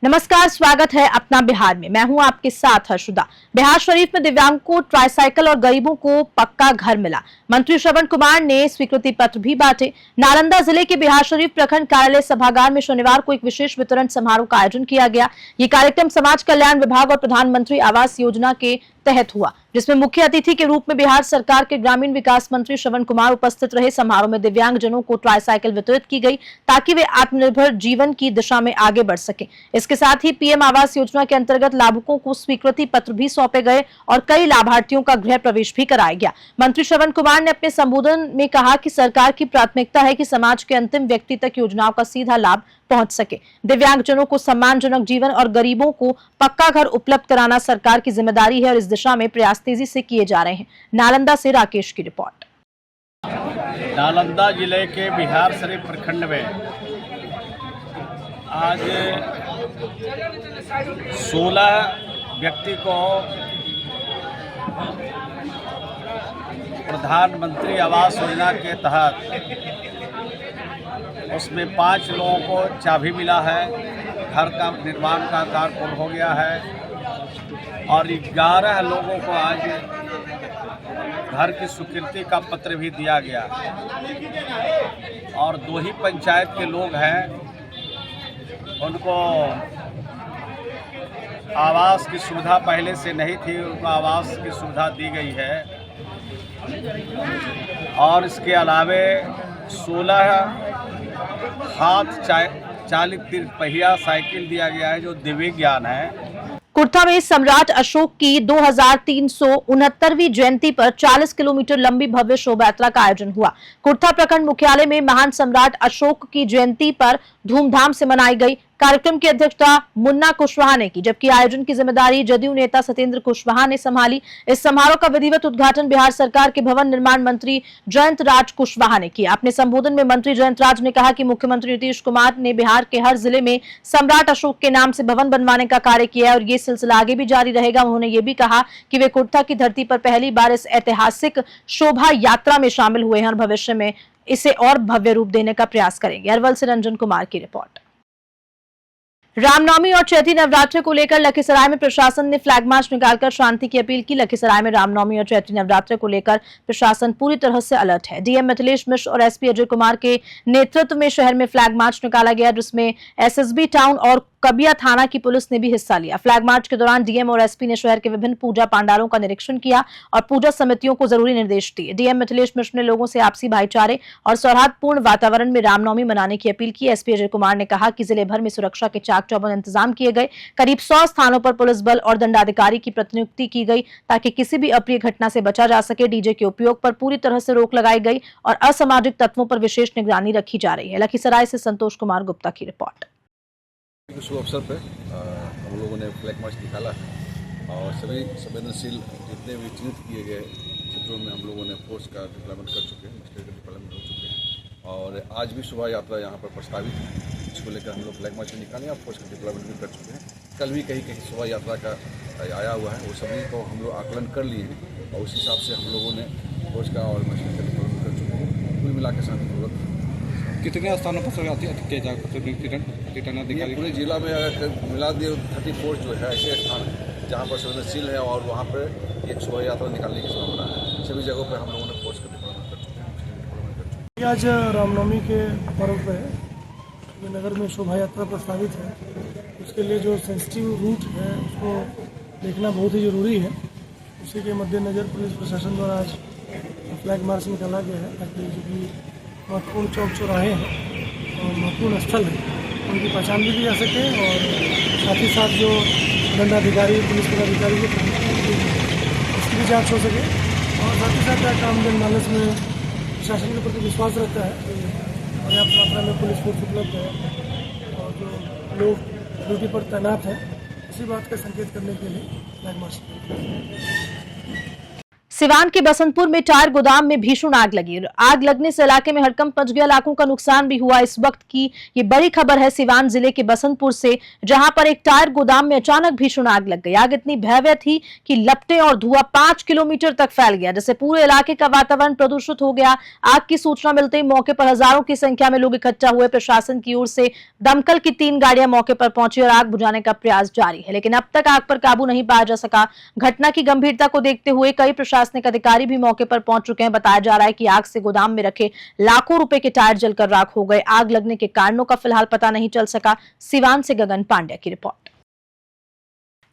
नमस्कार, स्वागत है अपना बिहार में। मैं हूं आपके साथ हर्षुदा। बिहार शरीफ में दिव्यांग को ट्राईसाइकिल और गरीबों को पक्का घर मिला। मंत्री श्रवण कुमार ने स्वीकृति पत्र भी बांटे। नालंदा जिले के बिहार शरीफ प्रखंड कार्यालय सभागार में शनिवार को एक विशेष वितरण समारोह का आयोजन किया गया। ये कार्यक्रम समाज कल्याण विभाग और प्रधानमंत्री आवास योजना के तहत हुआ, जिसमें मुख्य अतिथि के रूप में बिहार सरकार के ग्रामीण विकास मंत्री श्रवण कुमार उपस्थित रहे। समारोह में दिव्यांग जनों को ट्राईसाइकिल वितरित की गई ताकि वे आत्मनिर्भर जीवन की दिशा में आगे बढ़ सके। इसके साथ ही पीएम आवास योजना के अंतर्गत लाभुकों को स्वीकृति पत्र भी सौंपे गए और कई लाभार्थियों का गृह प्रवेश भी कराया गया। मंत्री श्रवण कुमार ने अपने संबोधन में कहा कि सरकार की प्राथमिकता है कि समाज के अंतिम व्यक्ति तक योजनाओं का सीधा लाभ पहुंच सके। दिव्यांगजनों को सम्मानजनक जीवन और गरीबों को पक्का घर उपलब्ध कराना सरकार की जिम्मेदारी है और इस दिशा में प्रयास तेजी से किए जा रहे हैं। नालंदा से राकेश की रिपोर्ट। नालंदा जिले के बिहार शरीफ प्रखंड में आज 16 व्यक्ति को प्रधानमंत्री आवास योजना के तहत उसमें 5 लोगों को चाबी मिला है। घर का निर्माण का कार्य पूर्ण हो गया है और 11 लोगों को आज घर की स्वीकृति का पत्र भी दिया गया और 2 ही पंचायत के लोग हैं, उनको आवास की सुविधा पहले से नहीं थी, उनको आवास की सुविधा दी गई है। और इसके अलावे 16 हाथ चालित 3 पहिया साइकिल दिया गया है जो दिव्यांग है। कुर्था में सम्राट अशोक की 2369वीं जयंती पर 40 किलोमीटर लंबी भव्य शोभा यात्रा का आयोजन हुआ। कुर्था प्रखंड मुख्यालय में महान सम्राट अशोक की जयंती पर धूमधाम से मनाई गई। कार्यक्रम की अध्यक्षता मुन्ना कुशवाहा ने की, जबकि आयोजन की जिम्मेदारी जदयू नेता सत्येंद्र कुशवाहा ने संभाली। इस समारोह का विधिवत उद्घाटन बिहार सरकार के भवन निर्माण मंत्री जयंत राज कुशवाहा ने किया। अपने संबोधन में मंत्री जयंत राज ने कहा कि मुख्यमंत्री नीतीश कुमार ने बिहार के हर जिले में सम्राट अशोक के नाम से भवन बनवाने का कार्य किया है और ये सिलसिला आगे भी जारी रहेगा। उन्होंने ये भी कहा कि वे कुर्था की धरती पर पहली बार इस ऐतिहासिक शोभा यात्रा में शामिल हुए हैं और भविष्य में इसे और भव्य रूप देने का प्रयास करेंगे। अरवल से रंजन कुमार की रिपोर्ट। रामनवमी और चैती नवरात्र को लेकर लखीसराय में प्रशासन ने फ्लैग मार्च निकालकर शांति की अपील की। लखीसराय में रामनवमी और चैती नवरात्र को लेकर प्रशासन पूरी तरह से अलर्ट है। डीएम मिथिलेश मिश्र और एसपी अजय कुमार के नेतृत्व में शहर में फ्लैग मार्च निकाला गया, जिसमें एसएसबी टाउन और कबिया थाना की पुलिस ने भी हिस्सा लिया। फ्लैग मार्च के दौरान डीएम और एसपी ने शहर के विभिन्न पूजा पंडालों का निरीक्षण किया और पूजा समितियों को जरूरी निर्देश दिए। डीएम मिथिलेश मिश्र ने लोगों से आपसी भाईचारे और सौहार्दपूर्ण वातावरण में रामनवमी मनाने की अपील की। एसपी अजय कुमार ने कहा कि जिले भर में सुरक्षा के चाक चौबंद इंतजाम किए गए। करीब 100 स्थानों पर पुलिस बल और दंडाधिकारी की प्रतिनियुक्ति की गई ताकि किसी भी अप्रिय घटना से बचा जा सके। डीजे के उपयोग पर पूरी तरह से रोक लगाई गई और असामाजिक तत्वों पर विशेष निगरानी रखी जा रही है। लखीसराय से संतोष कुमार गुप्ता की रिपोर्ट। शुभ अवसर पर हम लोगों ने फ्लैग मार्च निकाला और सभी संवेदनशील जितने भी चिन्हित किए गए क्षेत्रों में हम लोगों ने फोर्स का डिप्लॉयमेंट कर चुके हैं, स्टेट का डिप्लॉयमेंट हो चुके हैं और आज भी शोभा यात्रा यहाँ पर प्रस्तावित है, जिसको लेकर हम लोग फ्लैग मार्च निकाले और फोर्स का डिप्लॉयमेंट भी कर चुके हैं। कल भी कहीं कहीं शोभा यात्रा का आया हुआ है, वो सभी को हम लोग आकलन कर लिए हैं और उस हिसाब से हम लोगों ने फोर्स का और मशीन का डिप्लॉयमेंट कर चुके हैं। कुल मिला के शांतिपूर्वक कितने स्थानों पर पूरे जिला में अगर मिला दिए 34 जो है ऐसे स्थान है जहाँ पर संवेदनशील है और वहाँ पर एक शोभा यात्रा निकालने की संभावना है। सभी जगहों पर हम लोगों ने फोर्स का डिप्लॉयमेंट कर चुके हैं। आज रामनवमी के पर्व पर नगर में शोभा यात्रा प्रस्तावित है, उसके लिए जो सेंसिटिव रूट है उसको देखना बहुत ही ज़रूरी है। उसी के मद्देनज़र पुलिस प्रशासन द्वारा आज फ्लैग मार्च निकाला गया है ताकि जो भी महत्वपूर्ण चौक चौराहे हैं और महत्वपूर्ण स्थल है उनकी पहचान भी की जा सके और साथ ही साथ जो दंडाधिकारी पुलिस पदाधिकारी उसकी भी जाँच हो सके और साथ ही साथ काम जनमानस में प्रशासन के प्रति विश्वास रहता है। पर्याप्त मात्रा में पुलिस फोर्स उपलब्ध है और जो लोग ड्यूटी पर तैनात हैं, इसी बात का संकेत करने के लिए फ्लैग मार्च। सिवान के बसंतपुर में टायर गोदाम में भीषण आग लगी। आग लगने से इलाके में हड़कंप मच गया, लाखों का नुकसान भी हुआ। इस वक्त की ये बड़ी खबर है सिवान जिले के बसंतपुर से, जहां पर एक टायर गोदाम में अचानक भीषण आग लग गई। आग इतनी भयावह थी कि लपटें और धुआं 5 किलोमीटर तक फैल गया, जिससे पूरे इलाके का वातावरण प्रदूषित हो गया। आग की सूचना मिलते ही मौके पर हजारों की संख्या में लोग इकट्ठा हुए। प्रशासन की ओर से दमकल की 3 गाड़ियां मौके पर पहुंची और आग बुझाने का प्रयास जारी है, लेकिन अब तक आग पर काबू नहीं पाया जा सका। घटना की गंभीरता को देखते हुए कई प्रशासनिक अधिकारी भी मौके पर पहुंच चुके हैं। बताया जा रहा है कि आग से गोदाम में रखे लाखों रुपए के टायर जलकर राख हो गए। आग लगने के कारणों का फिलहाल पता नहीं चल सका। सिवान से गगन पांड्या की रिपोर्ट।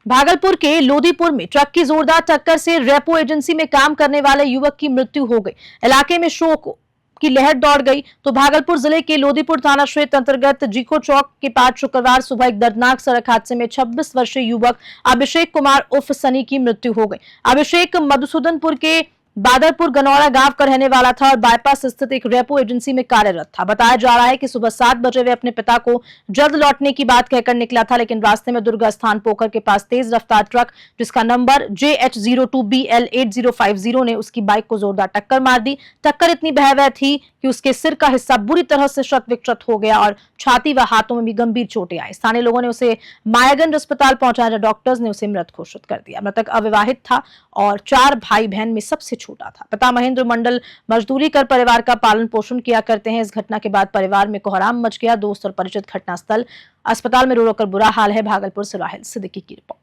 भागलपुर के लोदीपुर में ट्रक की जोरदार टक्कर से रेपो एजेंसी में काम करने वाले युवक की मृत्यु हो गई। इलाके में शोक की लहर दौड़ गई। तो भागलपुर जिले के लोदीपुर थाना क्षेत्र अंतर्गत जीको चौक के पास शुक्रवार सुबह एक दर्दनाक सड़क हादसे में 26 वर्षीय युवक अभिषेक कुमार उर्फ सनी की मृत्यु हो गई। अभिषेक मधुसूदनपुर के बादरपुर गनौरा गांव का रहने वाला था और बाईपास स्थित एक रेपो एजेंसी में कार्यरत था। बताया जा रहा है कि सुबह 7 बजे वे अपने पिता को जल्द लौटने की बात कहकर निकला था, लेकिन रास्ते में दुर्गा स्थान पोखर के पास तेज रफ्तार ट्रक जिसका नंबर JH02BL8050 ने उसकी बाइक को जोरदार टक्कर मार दी। टक्कर इतनी भयावह थी कि उसके सिर का हिस्सा बुरी तरह से क्षत विक्षत हो गया और छाती व हाथों में भी गंभीर चोटें आई। स्थानीय लोगों ने उसे मायागंज अस्पताल पहुंचाया, जहां डॉक्टर्स ने उसे मृत घोषित कर दिया। मृतक अविवाहित था और 4 भाई बहन में सबसे छोटा था। पिता महेंद्र मंडल मजदूरी कर परिवार का पालन पोषण किया करते हैं। इस घटना के बाद परिवार में कोहराम मच गया। दोस्त और परिचित घटनास्थल, अस्पताल में रो रो कर बुरा हाल है। भागलपुर से राहिल सिद्दीकी की रिपोर्ट।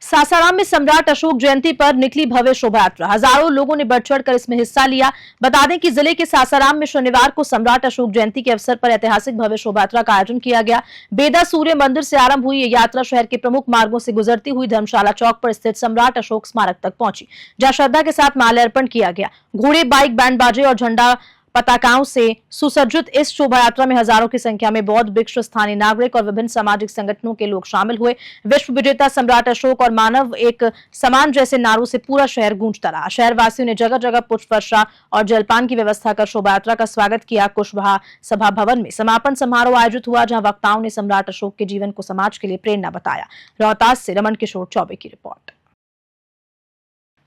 सासाराम में सम्राट अशोक जयंती पर निकली भव्य शोभा यात्रा। हजारों लोगों ने बढ़ चढ़कर इसमें हिस्सा लिया। बता दें कि जिले के सासाराम में शनिवार को सम्राट अशोक जयंती के अवसर पर ऐतिहासिक भव्य शोभा यात्रा का आयोजन किया गया। बेदा सूर्य मंदिर से आरंभ हुई ये यात्रा शहर के प्रमुख मार्गों से गुजरती हुई धर्मशाला चौक पर स्थित सम्राट अशोक स्मारक तक पहुंची, जहां श्रद्धा के साथ माल्यार्पण किया गया। घोड़े, बाइक, बैंड बाजे और झंडा पताकाओं से सुसज्जित इस शोभा यात्रा में हजारों की संख्या में बौद्ध भिक्षु, स्थानीय नागरिक और विभिन्न सामाजिक संगठनों के लोग शामिल हुए। विश्व विजेता सम्राट अशोक और मानव एक समान जैसे नारों से पूरा शहर गूंजता रहा। शहरवासियों ने जगह जगह पुष्प वर्षा और जलपान की व्यवस्था कर शोभा यात्रा का स्वागत किया। कुशवाहा सभा भवन में समापन समारोह आयोजित हुआ, जहां वक्ताओं ने सम्राट अशोक के जीवन को समाज के लिए प्रेरणा बताया। रोहतास से रमन किशोर चौबे की रिपोर्ट।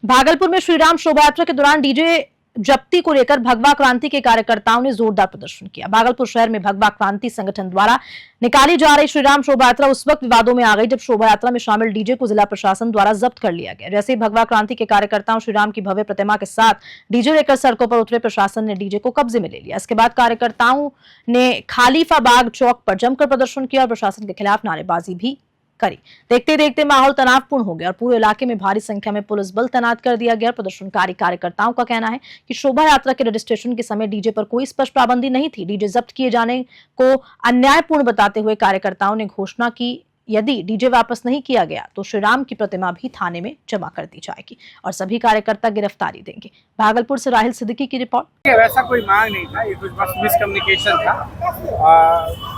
भागलपुर में श्रीराम शोभा यात्रा के दौरान डीजे जब्ती को लेकर भगवा क्रांति के कार्यकर्ताओं ने जोरदार प्रदर्शन किया। भागलपुर शहर में भगवा क्रांति संगठन द्वारा निकाली जा रही श्रीराम शोभा यात्रा उस वक्त विवादों में आ गई जब शोभा यात्रा में शामिल डीजे को जिला प्रशासन द्वारा जब्त कर लिया गया। जैसे ही भगवा क्रांति के कार्यकर्ताओं श्रीराम की भव्य प्रतिमा के साथ डीजे लेकर सड़कों पर उतरे, प्रशासन ने डीजे को कब्जे में ले लिया। इसके बाद कार्यकर्ताओं ने खालीफा बाग चौक पर जमकर प्रदर्शन किया और प्रशासन के खिलाफ नारेबाजी भी करी। देखते देखते माहौल तनावपूर्ण हो गया और पूरे इलाके में भारी संख्या में पुलिस बल तैनात कर दिया गया। प्रदर्शनकारी कार्यकर्ताओं का कहना है कि शोभा यात्रा के रजिस्ट्रेशन के समय डीजे पर कोई स्पष्ट पाबंदी नहीं थी। डीजे जब्त किए जाने को अन्यायपूर्ण बताते हुए कार्यकर्ताओं ने घोषणा की यदि डीजे वापस नहीं किया गया तो श्रीराम की प्रतिमा भी थाने में जमा कर दी जाएगी और सभी कार्यकर्ता गिरफ्तारी देंगे। भागलपुर से राहिल सिद्दीकी की रिपोर्ट। वैसा कोई मांग नहीं था, ये कुछ बस मिसकम्युनिकेशन था।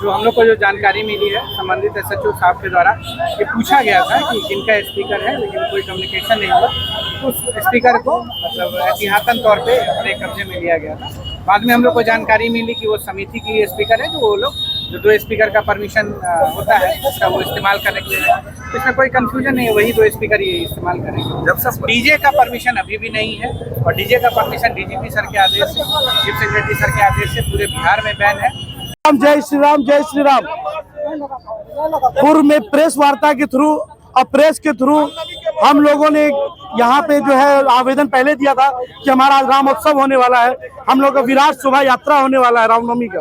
जो हम लोग को जो जानकारी मिली है संबंधित SHO साहब के द्वारा, ये पूछा गया था कि किनका स्पीकर है, लेकिन कोई कम्युनिकेशन नहीं हुआ। उस स्पीकर को मतलब एहतियातन तौर पे अपने कब्जे में लिया गया था। बाद में हम लोग को जानकारी मिली कि वो समिति की स्पीकर है, जो वो लोग जो 2 स्पीकर का परमिशन होता है उसका वो इस्तेमाल करने के लिए, इसमें कोई कंफ्यूजन नहीं है, वही 2 स्पीकर ही इस्तेमाल करेंगे। जब सब डीजे का परमिशन अभी भी नहीं है और डीजे का परमिशन DGP सर के आदेश से, चीफ सेक्रेटरी सर के आदेश से पूरे बिहार में बैन है। जय श्री राम, जय श्री राम। पूर्व में प्रेस वार्ता के थ्रू और प्रेस के थ्रू हम लोगों ने यहाँ पे जो है आवेदन पहले दिया था कि हमारा रामोत्सव होने वाला है, हम लोग का विराट शोभा यात्रा होने वाला है रामनवमी का।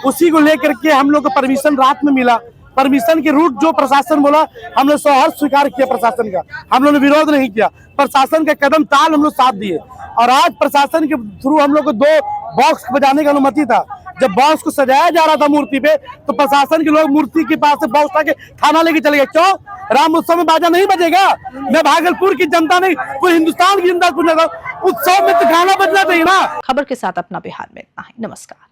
उसी को लेकर के हम लोग को परमिशन रात में मिला। परमिशन के रूट जो प्रशासन बोला, हम लोग सहर्ष स्वीकार किया प्रशासन का, हम लोग ने विरोध नहीं किया। प्रशासन का कदम ताल हम लोग साथ दिए और आज प्रशासन के थ्रू हम लोग को 2 बॉक्स बजाने की अनुमति था। जब बॉक्स को सजाया जा रहा था मूर्ति पे, तो प्रशासन के लोग मूर्ति के पास से बॉक्स लाके थाना लेके चले गए। क्यों? राम उत्सव में बाजा नहीं बजेगा? मैं भागलपुर की जनता नहीं, पूरे हिंदुस्तान की जनता पूछना था, उत्सव में तो गाना बजना चाहिए ना। खबर के साथ अपना बिहार में इतना ही। नमस्कार।